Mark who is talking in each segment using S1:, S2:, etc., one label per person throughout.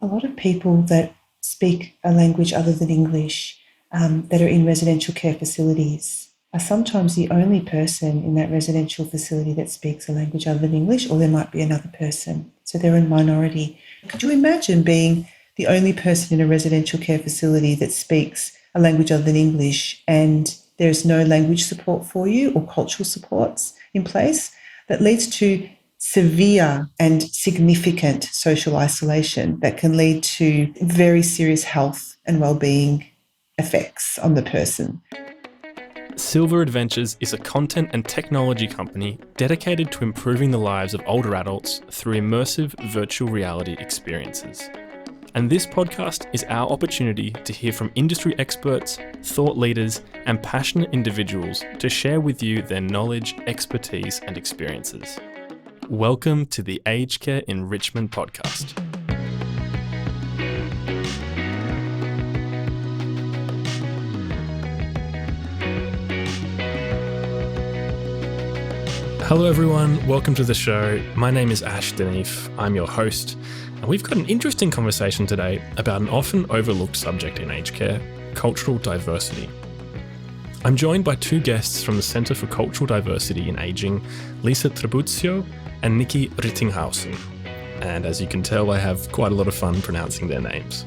S1: A lot of people that speak a language other than English that are in residential care facilities are sometimes the only person in that residential facility that speaks a language other than English, or there might be another person. So they're a minority. Could you imagine being the only person in a residential care facility that speaks a language other than English and there's no language support for you or cultural supports in place? That leads to severe and significant social isolation that can lead to very serious health and well-being effects on the person.
S2: Silver Adventures is a content and technology company dedicated to improving the lives of older adults through immersive virtual reality experiences. And this podcast is our opportunity to hear from industry experts, thought leaders, and passionate individuals to share with you their knowledge, expertise, and experiences. Welcome to the Aged Care Enrichment Podcast. Hello everyone, welcome to the show. My name is Ash Denif, I'm your host, and we've got an interesting conversation today about an often overlooked subject in aged care, cultural diversity. I'm joined by two guests from the Centre for Cultural Diversity in Aging, Lisa Tribuzio and Nikki Rittinghausen, and as you can tell, I have quite a lot of fun pronouncing their names.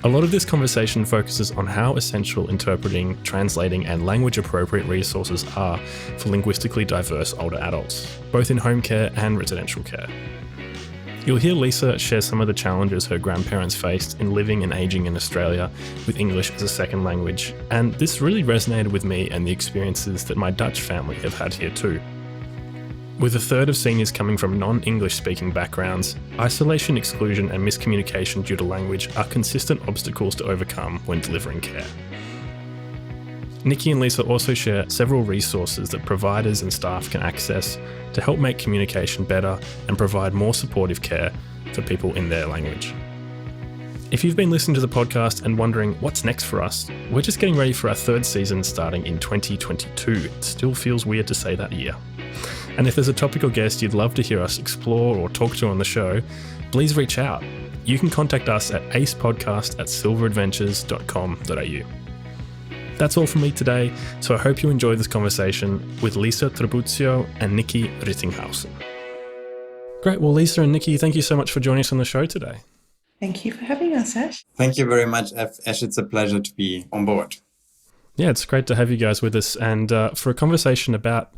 S2: A lot of this conversation focuses on how essential interpreting, translating, and language-appropriate resources are for linguistically diverse older adults, both in home care and residential care. You'll hear Lisa share some of the challenges her grandparents faced in living and aging in Australia with English as a second language, and this really resonated with me and the experiences that my Dutch family have had here too. With a third of seniors coming from non-English speaking backgrounds, isolation, exclusion, and miscommunication due to language are consistent obstacles to overcome when delivering care. Nikki and Lisa also share several resources that providers and staff can access to help make communication better and provide more supportive care for people in their language. If you've been listening to the podcast and wondering what's next for us, we're just getting ready for our third season starting in 2022. It still feels weird to say that year. And if there's a topic or guest you'd love to hear us explore or talk to on the show, please reach out. You can contact us at acePodcast@silveradventures.com.au. That's all from me today, so I hope you enjoy this conversation with Lisa Tribuzio and Nikki Rittinghausen. Great, well Lisa and Nikki, thank you so much for joining us on the show today.
S1: Thank you for having us, Ash.
S3: Thank you very much, Ash. It's a pleasure to be on board.
S2: Yeah, it's great to have you guys with us. And for a conversation about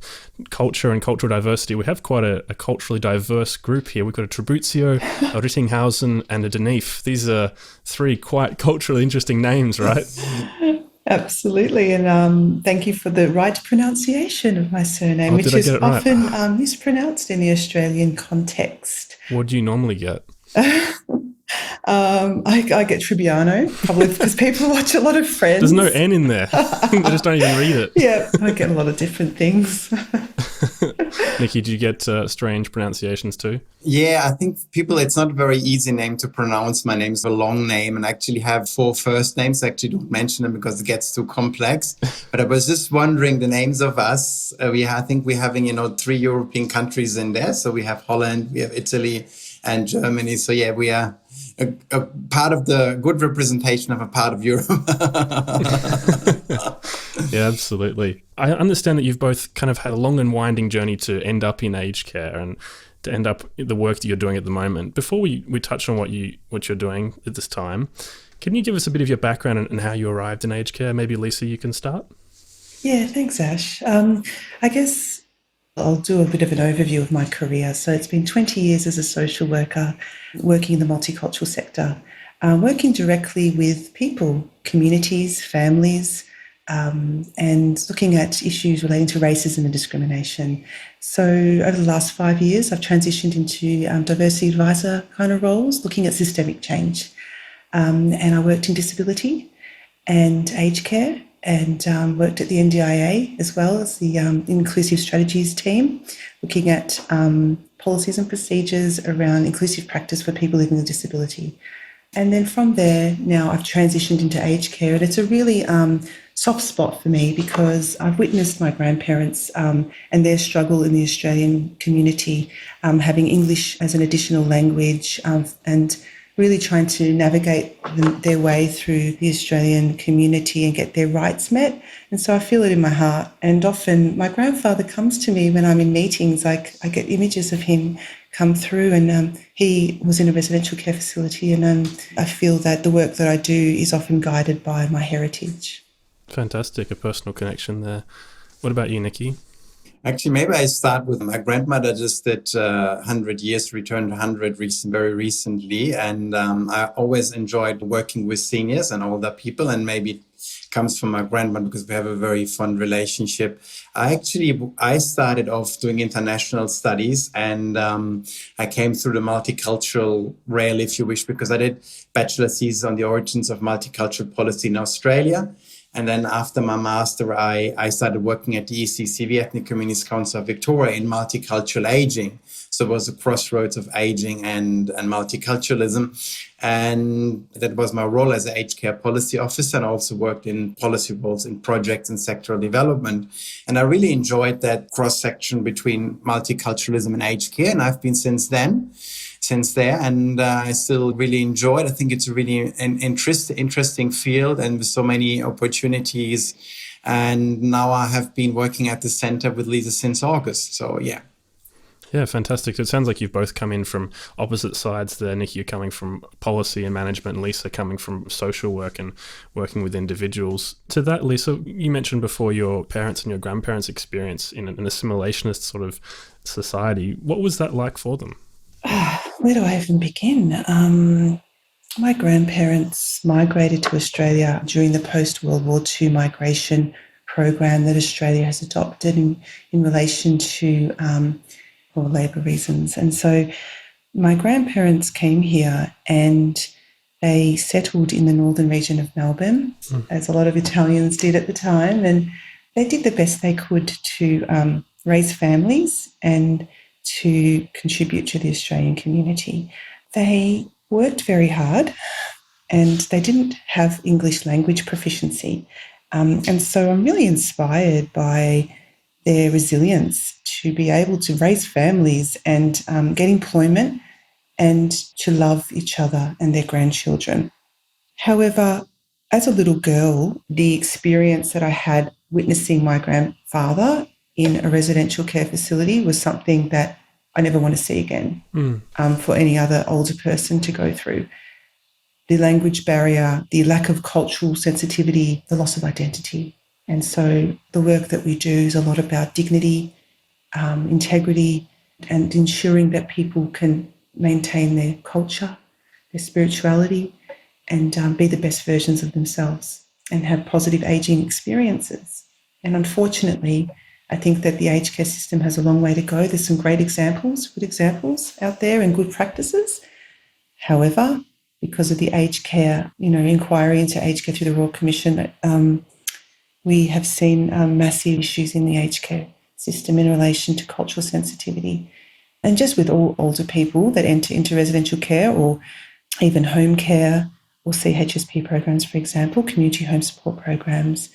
S2: culture and cultural diversity, we have quite a culturally diverse group here. We've got a Tribuzio, a Rittinghausen, and a Denif. These are three quite culturally interesting names, right?
S1: Absolutely. And thank you for the right pronunciation of my surname, which is often mispronounced in the Australian context.
S2: What do you normally get?
S1: I get Tribbiano, probably because people watch a lot of Friends.
S2: There's no N in there. They just don't even read it.
S1: Yeah, I get a lot of different things.
S2: Nikki, do you get strange pronunciations too?
S3: Yeah, I think it's not a very easy name to pronounce. My name's a long name and I actually have 4 first names. I actually don't mention them because it gets too complex. But I was just wondering the names of us. I think we're having, 3 European countries in there. So we have Holland, we have Italy and Germany. So yeah, we are a part of the good representation of a part of Europe.
S2: Yeah, absolutely. I understand that you've both kind of had a long and winding journey to end up in aged care and to end up the work that you're doing at the moment. Before we touch on what you're doing at this time, can you give us a bit of your background and how you arrived in aged care? Maybe Lisa, you can start.
S1: Yeah, thanks, Ash. I guess I'll do a bit of an overview of my career. So it's been 20 years as a social worker, working in the multicultural sector, working directly with people, communities, families, and looking at issues relating to racism and discrimination. So over the last 5 years, I've transitioned into diversity advisor kind of roles, looking at systemic change. And I worked in disability and aged care, and worked at the NDIA as well as the Inclusive Strategies team, looking at policies and procedures around inclusive practice for people living with disability. And then from there, now I've transitioned into aged care, and it's a really soft spot for me because I've witnessed my grandparents and their struggle in the Australian community, having English as an additional language and really trying to navigate their way through the Australian community and get their rights met. And so I feel it in my heart. And often my grandfather comes to me when I'm in meetings. I get images of him come through, and he was in a residential care facility, and I feel that the work that I do is often guided by my heritage.
S2: Fantastic, a personal connection there. What about you, Nikki?
S3: Actually, maybe I start with my grandmother just did 100 years, returned 100 very recently. And I always enjoyed working with seniors and older people, and maybe comes from my grandmother because we have a very fun relationship. I started off doing international studies, and I came through the multicultural rail, if you wish, because I did bachelor's thesis on the origins of multicultural policy in Australia. And then after my master, I started working at the ECCV, Ethnic Communities Council of Victoria, in multicultural aging. So it was a crossroads of aging and multiculturalism. And that was my role as an aged care policy officer, and also worked in policy roles in projects and sectoral development. And I really enjoyed that cross-section between multiculturalism and aged care. And I've been since there, and I still really enjoy it. I think it's a really an interesting field, and with so many opportunities. And now I have been working at the center with Lisa since August. So, yeah.
S2: Yeah, fantastic. So it sounds like you've both come in from opposite sides there. Nikki, you're coming from policy and management, and Lisa coming from social work and working with individuals. To that, Lisa, you mentioned before your parents and your grandparents' experience in an assimilationist sort of society. What was that like for them?
S1: Where do I even begin? My grandparents migrated to Australia during the post-World War II migration program that Australia has adopted in relation to for labour reasons. And so my grandparents came here and they settled in the northern region of Melbourne, as a lot of Italians did at the time, and they did the best they could to raise families and to contribute to the Australian community. They worked very hard, and they didn't have English language proficiency. And so I'm really inspired by their resilience to be able to raise families and get employment and to love each other and their grandchildren. However, as a little girl, the experience that I had witnessing my grandfather in a residential care facility was something that I never want to see again for any other older person to go through. The language barrier, the lack of cultural sensitivity, the loss of identity. And so the work that we do is a lot about dignity, integrity, and ensuring that people can maintain their culture, their spirituality, and be the best versions of themselves and have positive ageing experiences. And unfortunately, I think that the aged care system has a long way to go. There's some great examples, good examples out there and good practices. However, because of the aged care, inquiry into aged care through the Royal Commission, we have seen massive issues in the aged care system in relation to cultural sensitivity. And just with all older people that enter into residential care or even home care or CHSP programs, for example, community home support programs,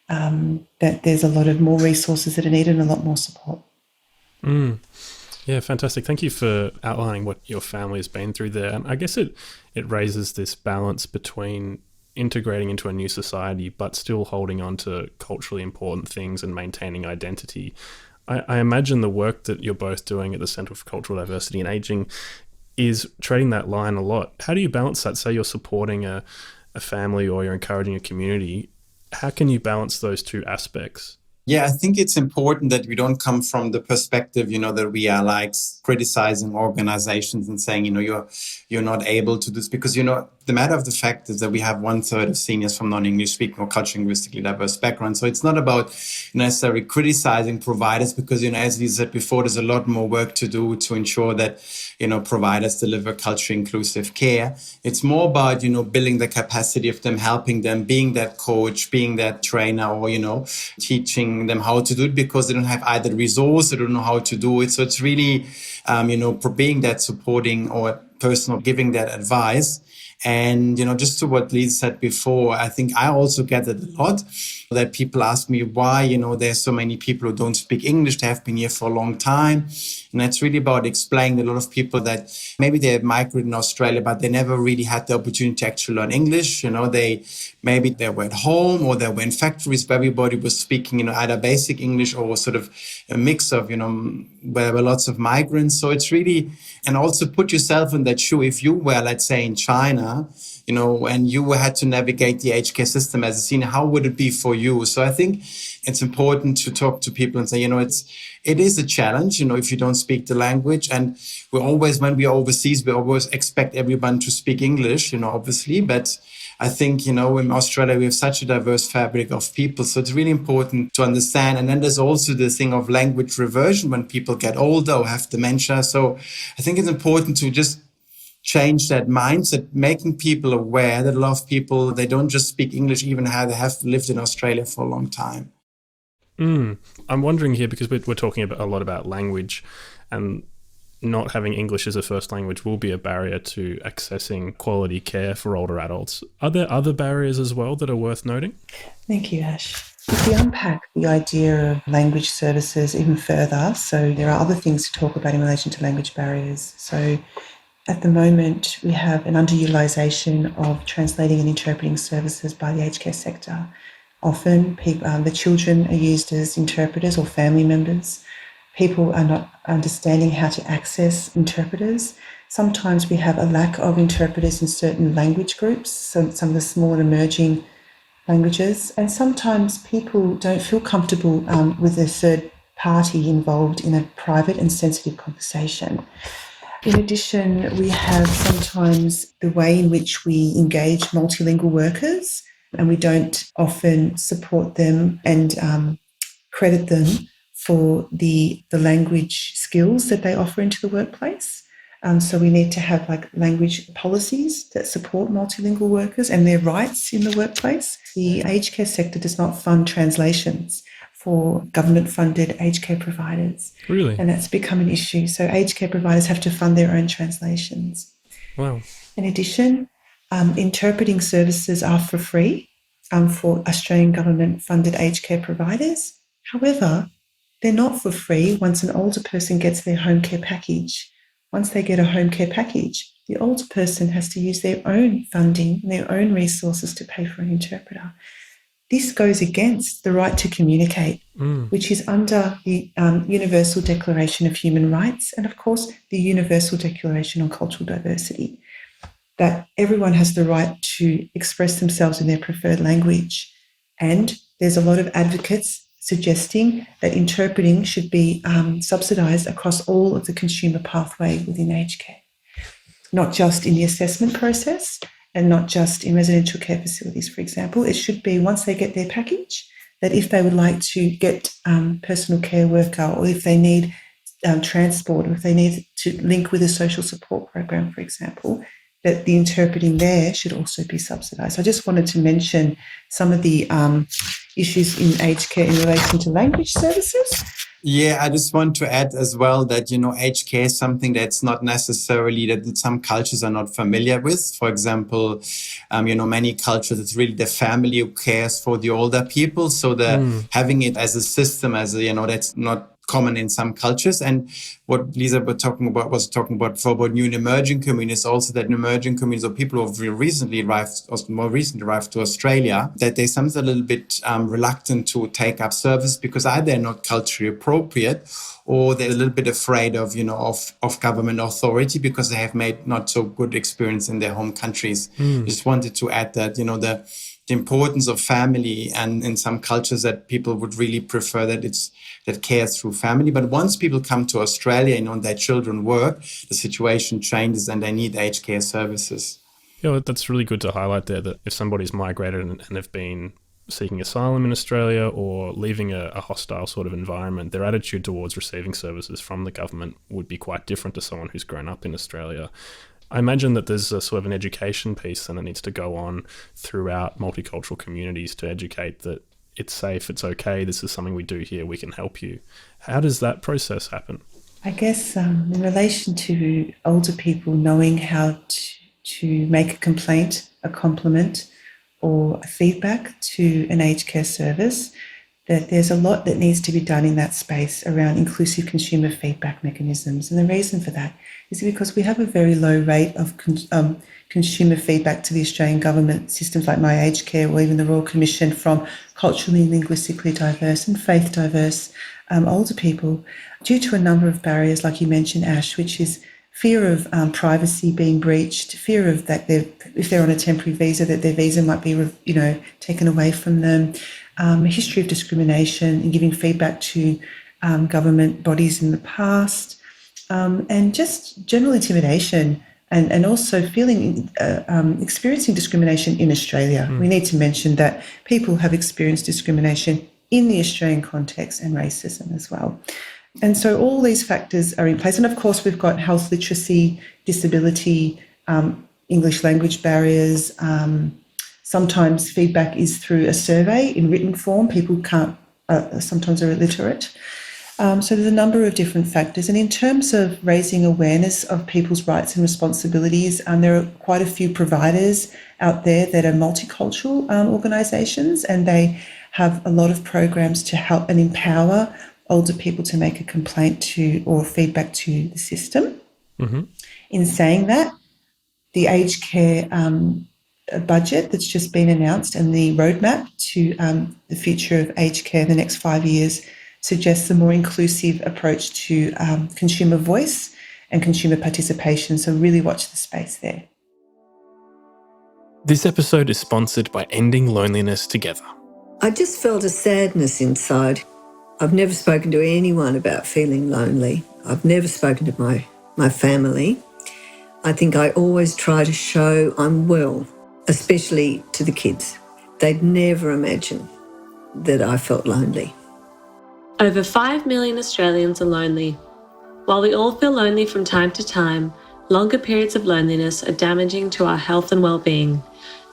S1: that there's a lot of more resources that are needed and a lot more support.
S2: Yeah, fantastic. Thank you for outlining what your family has been through there. And I guess it raises this balance between integrating into a new society but still holding on to culturally important things and maintaining identity. I imagine the work that you're both doing at the Centre for Cultural Diversity and Aging is treading that line a lot. How do you balance that? Say you're supporting a family or you're encouraging a community. How can you balance those two aspects?
S3: Yeah, I think it's important that we don't come from the perspective, that we are like criticizing organizations and saying, you're not able to do this, because, the matter of the fact is that we have 1/3 of seniors from non-English speaking or culturally linguistically diverse backgrounds. So it's not about necessarily criticizing providers because, as you said before, there's a lot more work to do to ensure that, providers deliver culturally inclusive care. It's more about, building the capacity of them, helping them, being that coach, being that trainer, or, teaching them how to do it because they don't have either resource, they don't know how to do it. So it's really for being that supporting or person or giving that advice. And, just to what Lisa said before, I think I also get it a lot that people ask me why, there's so many people who don't speak English. They have been here for a long time. And that's really about explaining to a lot of people that maybe they migrated in Australia, but they never really had the opportunity to actually learn English. Maybe they were at home or they were in factories where everybody was speaking, either basic English or sort of a mix of, where there were lots of migrants. So it's really, and also put yourself in that shoe. If you were, let's say, in China, and you had to navigate the HK system as a senior, how would it be for you? So I think it's important to talk to people and say, it is a challenge, if you don't speak the language. And when we are overseas, we always expect everyone to speak English, obviously. But I think, in Australia, we have such a diverse fabric of people. So it's really important to understand. And then there's also the thing of language reversion when people get older or have dementia. So I think it's important to just change that mindset, making people aware that a lot of people, they don't just speak English, even how they have lived in Australia for a long time.
S2: I'm wondering here, because we're talking a lot about language, and not having English as a first language will be a barrier to accessing quality care for older adults. Are there other barriers as well that are worth noting?
S1: Thank you, Ash. If we unpack the idea of language services even further, so there are other things to talk about in relation to language barriers. So at the moment, we have an underutilisation of translating and interpreting services by the aged care sector. Often, the children are used as interpreters or family members. People are not understanding how to access interpreters. Sometimes we have a lack of interpreters in certain language groups, so some of the small and emerging languages. And sometimes people don't feel comfortable with a third party involved in a private and sensitive conversation. In addition, we have sometimes the way in which we engage multilingual workers, and we don't often support them and credit them for the language skills that they offer into the workplace. So we need to have language policies that support multilingual workers and their rights in the workplace. The aged care sector does not fund translations for government-funded aged care providers.
S2: Really?
S1: And that's become an issue. So aged care providers have to fund their own translations.
S2: Wow.
S1: In addition, interpreting services are for free for Australian government-funded aged care providers. However, they're not for free once an older person gets their home care package. Once they get a home care package, the older person has to use their own funding and their own resources to pay for an interpreter. This goes against the right to communicate, which is under the Universal Declaration of Human Rights and, of course, the Universal Declaration on Cultural Diversity, that everyone has the right to express themselves in their preferred language. And there's a lot of advocates suggesting that interpreting should be subsidised across all of the consumer pathway within aged care, not just in the assessment process, and not just in residential care facilities, for example. It should be once they get their package, that if they would like to get personal care worker, or if they need transport, or if they need to link with a social support program, for example, that the interpreting there should also be subsidised. I just wanted to mention some of the issues in aged care in relation to language services.
S3: Yeah, I just want to add as well that, aged care is something that's not necessarily that some cultures are not familiar with. For example, many cultures, it's really the family who cares for the older people. So having it as a system, that's not common in some cultures. And what Lisa was talking about before about new and emerging communities, also that in emerging communities or people who have more recently arrived to Australia, that they're sometimes a little bit reluctant to take up service because either they're not culturally appropriate or they're a little bit afraid of government authority because they have made not so good experience in their home countries. Just wanted to add that, the importance of family, and in some cultures that people would really prefer that care through family. But once people come to Australia and their children work, the situation changes and they need aged care services.
S2: Yeah, that's really good to highlight there, that if somebody's migrated and have been seeking asylum in Australia or leaving a hostile sort of environment, their attitude towards receiving services from the government would be quite different to someone who's grown up in Australia. I imagine that there's a sort of an education piece and it needs to go on throughout multicultural communities to educate that it's safe, it's okay, this is something we do here, we can help you. How does that process happen?
S1: I guess in relation to older people knowing how to make a complaint, a compliment, or a feedback to an aged care service, that there's a lot that needs to be done in that space around inclusive consumer feedback mechanisms. And the reason for that is because we have a very low rate of consumer feedback to the Australian government systems like My Aged Care or even the Royal Commission from culturally and linguistically diverse and faith diverse older people due to a number of barriers, like you mentioned, Ash, which is fear of privacy being breached, fear of that if they're on a temporary visa, that their visa might be, taken away from them, a history of discrimination and giving feedback to government bodies in the past, and just general intimidation and also experiencing discrimination in Australia. We need to mention that people have experienced discrimination in the Australian context and racism as well. And so all these factors are in place. And of course, we've got health literacy, disability, English language barriers. Sometimes feedback is through a survey in written form. People can't, sometimes are illiterate. So there's a number of different factors. And in terms of raising awareness of people's rights and responsibilities, there are quite a few providers out there that are multicultural organisations, and they have a lot of programs to help and empower older people to make a complaint to or feedback to the system. Mm-hmm. In saying that, the aged care budget that's just been announced and the roadmap to the future of aged care in the next 5 years suggests a more inclusive approach to consumer voice and consumer participation. So really watch the space there.
S2: This episode is sponsored by Ending Loneliness Together.
S4: I just felt a sadness inside. I've never spoken to anyone about feeling lonely. I've never spoken to my family. I think I always try to show I'm well, especially to the kids. They'd never imagine that I felt lonely.
S5: Over 5 million Australians are lonely. While we all feel lonely from time to time, longer periods of loneliness are damaging to our health and well-being.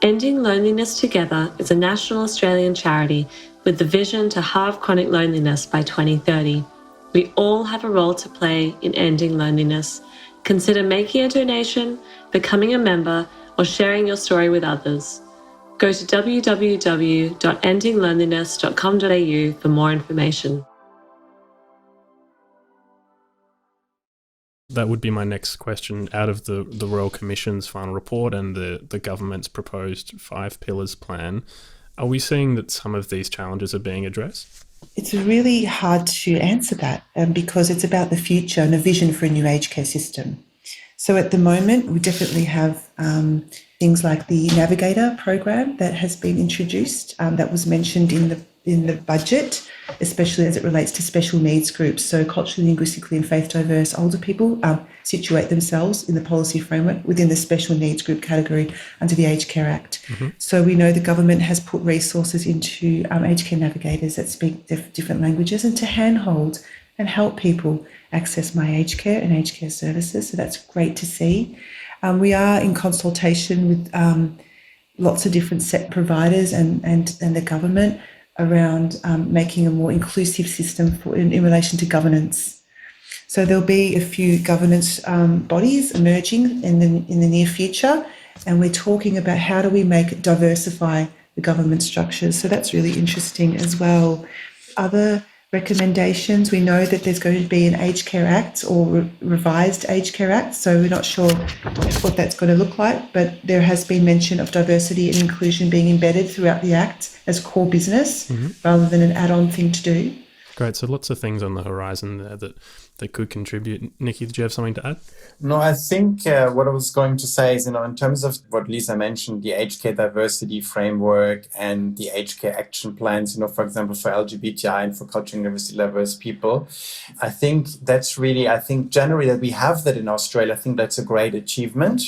S5: Ending Loneliness Together is a national Australian charity with the vision to halve chronic loneliness by 2030. We all have a role to play in ending loneliness. Consider making a donation, becoming a member, or sharing your story with others. Go to www.endingloneliness.com.au for more information.
S2: That would be my next question. Out of the Royal Commission's final report and the government's proposed 5 pillars plan, are we seeing that some of these challenges are being addressed?
S1: It's really hard to answer that because it's about the future and a vision for a new aged care system. So at the moment, we definitely have things like the Navigator program that has been introduced, that was mentioned in the budget, especially as it relates to special needs groups. So culturally, linguistically and faith diverse older people situate themselves in the policy framework within the special needs group category under the Aged Care Act. Mm-hmm. So we know the government has put resources into aged care navigators that speak different languages and to handhold and help people access My Aged Care and aged care services. So that's great to see. We are in consultation with lots of different set providers and the government around making a more inclusive system in relation to governance. So there'll be a few governance bodies emerging in the near future, and we're talking about how do we diversify the government structures. So that's really interesting as well. Other recommendations, we know that there's going to be an Aged Care Act or revised Aged Care Act, so we're not sure what that's going to look like, but there has been mention of diversity and inclusion being embedded throughout the Act as core business rather than an add-on thing to do.
S2: Great, so lots of things on the horizon there that could contribute. Nikki, did you have something to add?
S3: No, I think what I was going to say is, in terms of what Lisa mentioned, the aged care diversity framework and the aged care action plans, for example, for LGBTI and for culturally and linguistically diverse people, I think generally that we have that in Australia. I think that's a great achievement,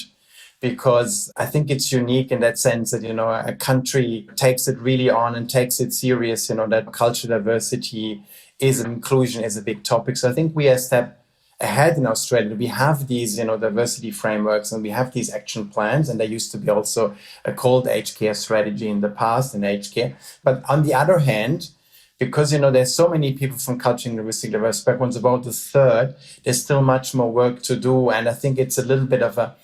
S3: because I think it's unique in that sense that, a country takes it really on and takes it serious, that cultural diversity inclusion is a big topic. So I think we are a step ahead in Australia. We have these, diversity frameworks and we have these action plans, and there used to be also a called aged care strategy in the past in aged care. But on the other hand, because, there's so many people from culturally and linguistically diverse backgrounds, about a third, there's still much more work to do. And I think it's a little bit of a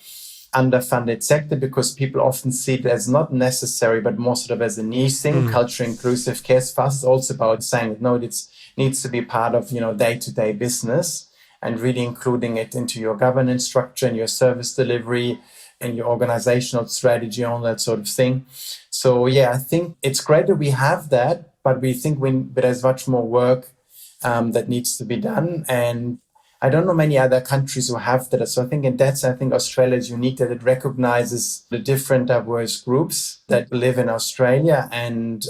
S3: underfunded sector because people often see it as not necessary, but more sort of as a niche thing. Culturally inclusive care for us is also about saying, no, it needs to be part of, day-to-day business, and really including it into your governance structure and your service delivery and your organizational strategy, all that sort of thing. So, yeah, I think it's great that we have that, but we think there's much more work that needs to be done. And I don't know many other countries who have that. So I think Australia is unique, that it recognizes the different diverse groups that live in Australia. And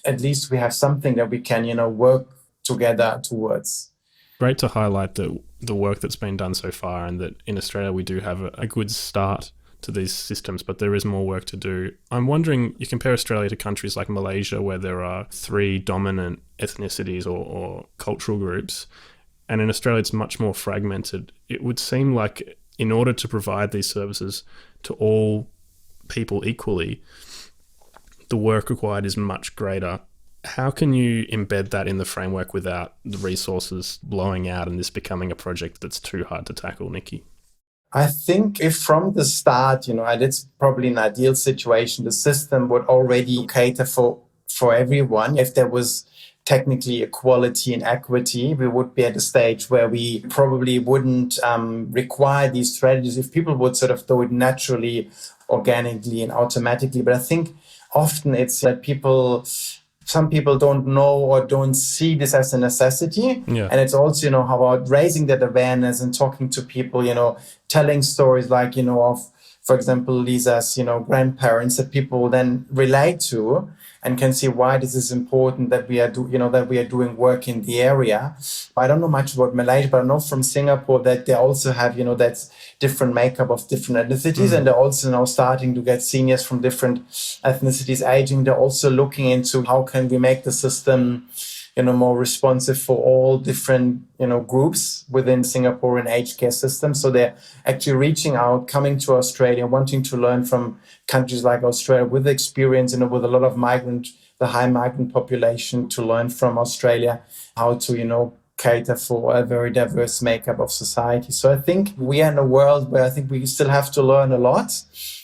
S3: at least we have something that we can, work together towards.
S2: Great to highlight the work that's been done so far, and that in Australia we do have a good start to these systems, but there is more work to do. I'm wondering, you compare Australia to countries like Malaysia, where there are 3 dominant ethnicities or cultural groups, and in Australia it's much more fragmented. It would seem like in order to provide these services to all people equally, the work required is much greater. How can you embed that in the framework without the resources blowing out and this becoming a project that's too hard to tackle, Nikki?
S3: I think if from the start, and it's probably an ideal situation, the system would already cater for everyone. If there was technically equality and equity, we would be at a stage where we probably wouldn't require these strategies if people would sort of do it naturally, organically and automatically. But I think often it's that some people don't know or don't see this as a necessity.
S2: Yeah.
S3: And it's also, how about raising that awareness and talking to people, telling stories like, of, for example, Lisa's, grandparents that people then relate to and can see why this is important that we are doing work in the area. I don't know much about Malaysia, but I know from Singapore that they also have, that's different makeup of different ethnicities. And they're also now starting to get seniors from different ethnicities aging. They're also looking into how can we make the system, more responsive for all different, groups within Singaporean aged care system. So they're actually reaching out, coming to Australia, wanting to learn from countries like Australia with experience, with a lot of the high migrant population, to learn from Australia how to, cater for a very diverse makeup of society. So I think we are in a world where I think we still have to learn a lot.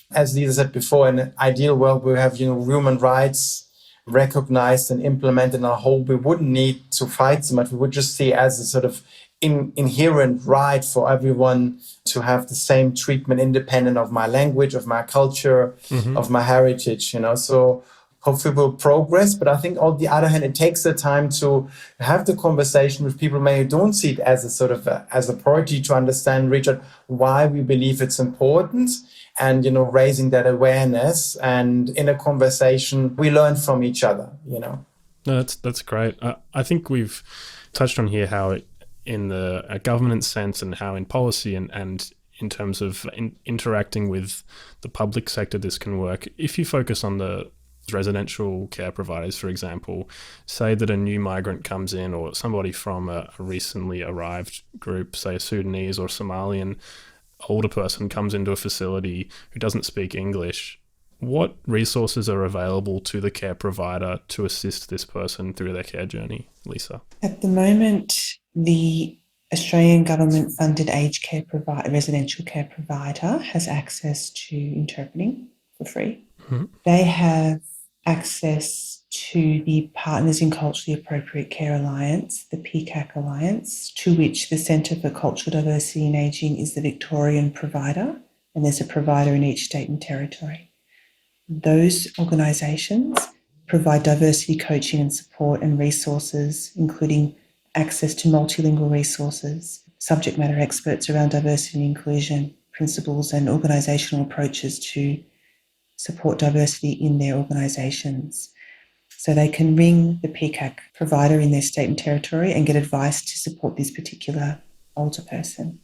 S3: As Lisa said before, in an ideal world, we have, human rights recognized and implemented in our whole, we wouldn't need to fight so much. We would just see as a sort of inherent right for everyone to have the same treatment independent of my language, of my culture, of my heritage, So hopefully we'll progress. But I think on the other hand, it takes the time to have the conversation with people maybe don't see it as a sort of as a priority, to understand, reach out why we believe it's important. And, raising that awareness, and in a conversation, we learn from each other,
S2: No, that's great. I think we've touched on here how in the governance sense, and how in policy and in terms of interacting with the public sector, this can work. If you focus on the residential care providers, for example, say that a new migrant comes in, or somebody from a recently arrived group, say a Sudanese or Somalian older person comes into a facility who doesn't speak English, what resources are available to the care provider to assist this person through their care journey, Lisa?
S1: At the moment, the Australian government-funded aged care residential care provider has access to interpreting for free. They have access to the Partners in Culturally Appropriate Care Alliance, the PCAC Alliance, to which the Centre for Cultural Diversity and Ageing is the Victorian provider, and there's a provider in each state and territory. Those organisations provide diversity coaching and support and resources, including access to multilingual resources, subject matter experts around diversity and inclusion, principles and organisational approaches to support diversity in their organisations. So they can ring the PCAC provider in their state and territory and get advice to support this particular older person.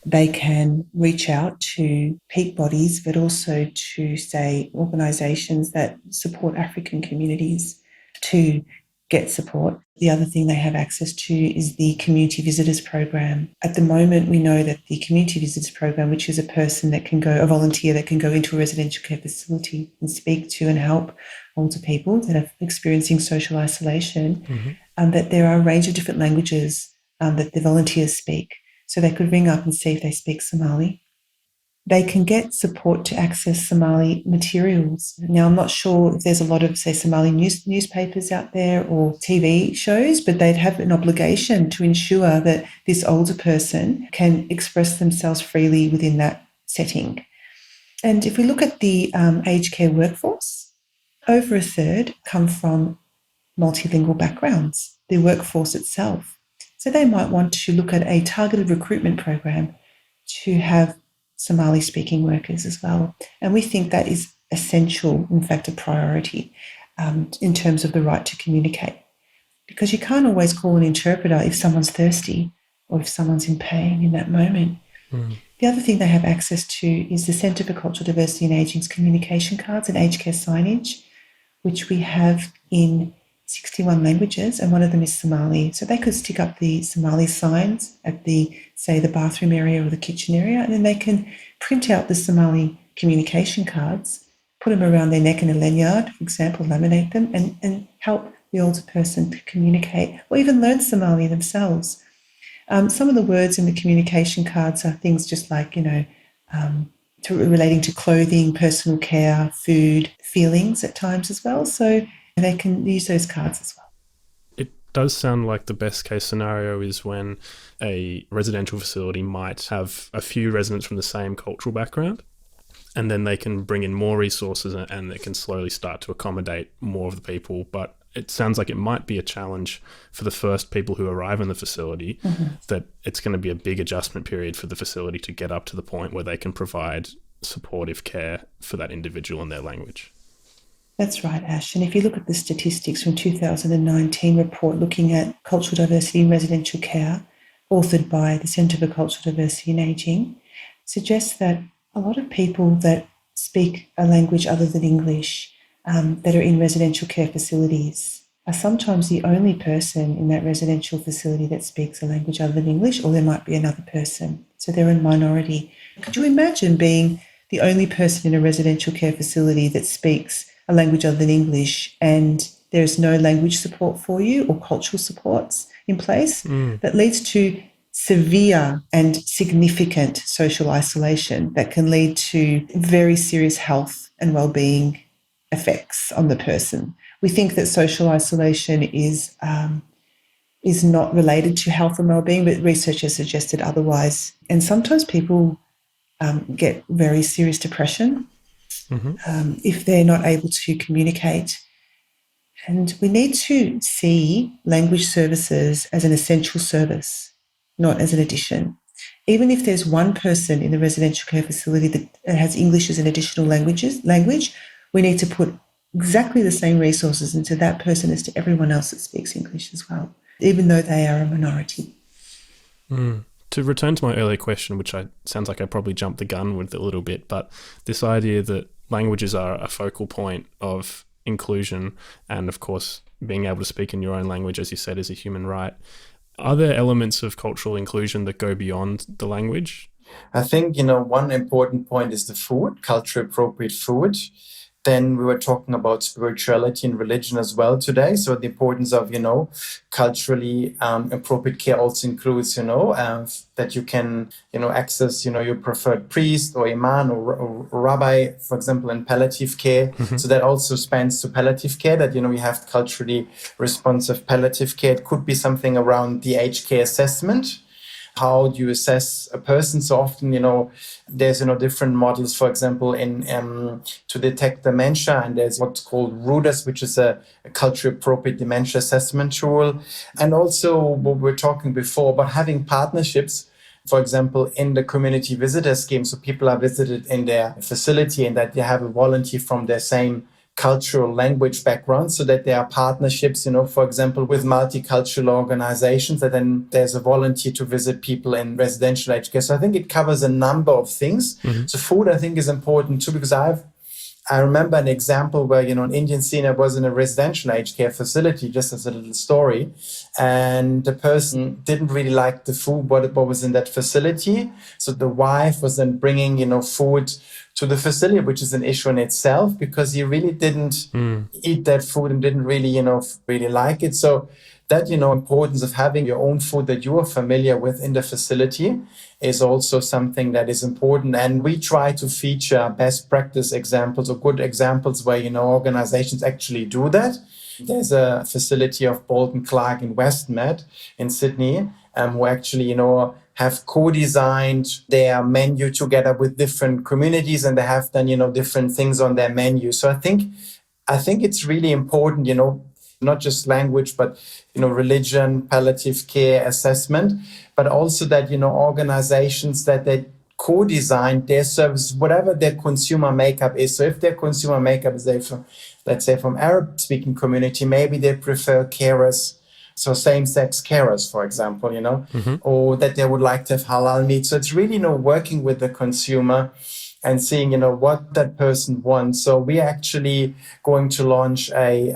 S1: They can reach out to peak bodies, but also to, say, organisations that support African communities to get support. The other thing they have access to is the Community Visitors Program. At the moment, we know that the Community Visitors Program, which is a volunteer that can go into a residential care facility and speak to and help older people that are experiencing social isolation, that there are a range of different languages that the volunteers speak. So they could ring up and see if they speak Somali. They can get support to access Somali materials. Now, I'm not sure if there's a lot of, say, Somali newspapers out there or TV shows, but they'd have an obligation to ensure that this older person can express themselves freely within that setting. And if we look at the aged care workforce, over a third come from multilingual backgrounds, the workforce itself. So they might want to look at a targeted recruitment program to have Somali-speaking workers as well. And we think that is essential, in fact, a priority in terms of the right to communicate. Because you can't always call an interpreter if someone's thirsty or if someone's in pain in that moment. The other thing they have access to is the Centre for Cultural Diversity and Ageing's communication cards and aged care signage, which we have in 61 languages, and one of them is Somali. So they could stick up the Somali signs at the, say, the bathroom area or the kitchen area, and then they can print out the Somali communication cards, put them around their neck in a lanyard, for example, laminate them, and help the older person to communicate or even learn Somali themselves. Some of the words in the communication cards are things just like, relating to clothing, personal care, food, feelings at times as well. So they can use those cards as well.
S2: It does sound like the best case scenario is when a residential facility might have a few residents from the same cultural background, and then they can bring in more resources and they can slowly start to accommodate more of the people. But it sounds like it might be a challenge for the first people who arrive in the facility, that it's going to be a big adjustment period for the facility to get up to the point where they can provide supportive care for that individual in their language.
S1: That's right, Ash. And if you look at the statistics from 2019 report looking at cultural diversity in residential care, authored by the Centre for Cultural Diversity and Ageing, suggests that a lot of people that speak a language other than English that are in residential care facilities are sometimes the only person in that residential facility that speaks a language other than English, or there might be another person. So they're a minority. Could you imagine being the only person in a residential care facility that speaks a language other than English and there's no language support for you or cultural supports in place? That leads to severe and significant social isolation that can lead to very serious health and well-being effects on the person. We think that social isolation is not related to health and well-being, but research has suggested otherwise. And sometimes people get very serious depression if they're not able to communicate. And we need to see language services as an essential service, not as an addition. Even if there's one person in the residential care facility that has English as an additional language, we need to put exactly the same resources into that person as to everyone else that speaks English as well, even though they are a minority.
S2: To return to my earlier question, which sounds like I probably jumped the gun with a little bit, but this idea that languages are a focal point of inclusion, and of course being able to speak in your own language, as you said, is a human right. Are there elements of cultural inclusion that go beyond the language?
S3: I think, one important point is the food, culturally appropriate food. Then we were talking about spirituality and religion as well today. So the importance of, culturally appropriate care also includes, that you can, access, your preferred priest or imam or rabbi, for example, in palliative care. So that also spans to palliative care, that, we have culturally responsive palliative care. It could be something around the aged care assessment. How do you assess a person? So often, there's, different models, for example, in to detect dementia, and there's what's called RUDAS, which is a culturally appropriate dementia assessment tool. And also what we were talking before about having partnerships, for example, in the community visitor scheme. So people are visited in their facility and that they have a volunteer from their same cultural language background, so that there are partnerships, for example, with multicultural organizations, that then there's a volunteer to visit people in residential aged care. So I think it covers a number of things. So food, I think, is important too, because I've I remember an example where, an Indian senior was in a residential aged care facility, just as a little story. And the person didn't really like the food, what was in that facility. So the wife was then bringing, food to the facility, which is an issue in itself, because he really didn't eat that food and didn't really, really like it. So that, importance of having your own food that you are familiar with in the facility is also something that is important. And we try to feature best practice examples or good examples where, organizations actually do that. There's a facility of Bolton Clark in Westmed in Sydney, who actually, have co-designed their menu together with different communities, and they have done, different things on their menu. So I think it's really important, not just language, but, religion, palliative care, assessment, but also that, organizations that they co-design their service, whatever their consumer makeup is. So if their consumer makeup is, let's say from Arab-speaking community, maybe they prefer carers, so same-sex carers, for example, or that they would like to have halal meat. So it's really, working with the consumer and seeing, what that person wants. So we're actually going to launch a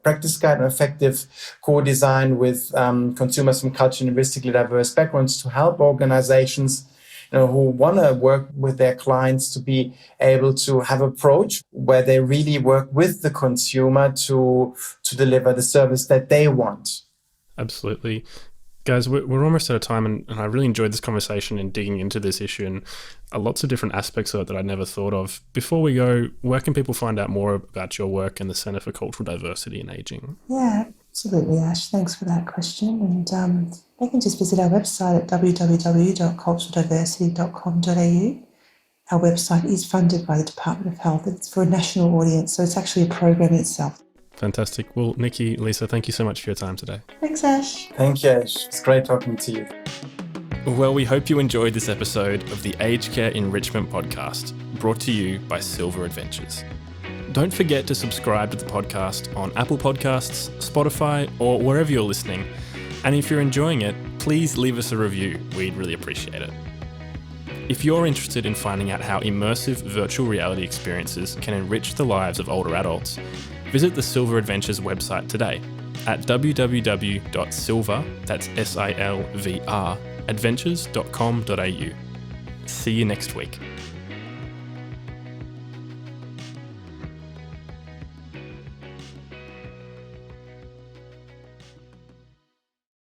S3: practice guide, an effective co-design with consumers from culturally and linguistically diverse backgrounds to help organizations who want to work with their clients to be able to have an approach where they really work with the consumer to deliver the service that they want.
S2: Absolutely. Guys, we're almost out of time, and I really enjoyed this conversation and digging into this issue and lots of different aspects of it that I never thought of. Before we go, where can people find out more about your work and the Centre for Cultural Diversity in Ageing?
S1: Yeah, absolutely, Ash. Thanks for that question. And they can just visit our website at www.culturaldiversity.com.au. Our website is funded by the Department of Health. It's for a national audience, so it's actually a program in itself.
S2: Fantastic. Well, Nikki, Lisa, thank you so much for your time today.
S1: Thanks, Ash.
S3: Thank you, Ash. It's great talking to you.
S2: Well, we hope you enjoyed this episode of the Aged Care Enrichment Podcast, brought to you by Silver Adventures. Don't forget to subscribe to the podcast on Apple Podcasts, Spotify, or wherever you're listening. And if you're enjoying it, please leave us a review. We'd really appreciate it. If you're interested in finding out how immersive virtual reality experiences can enrich the lives of older adults, visit the Silver Adventures website today at www.silver, that's SILVR, adventures.com.au. See you next week.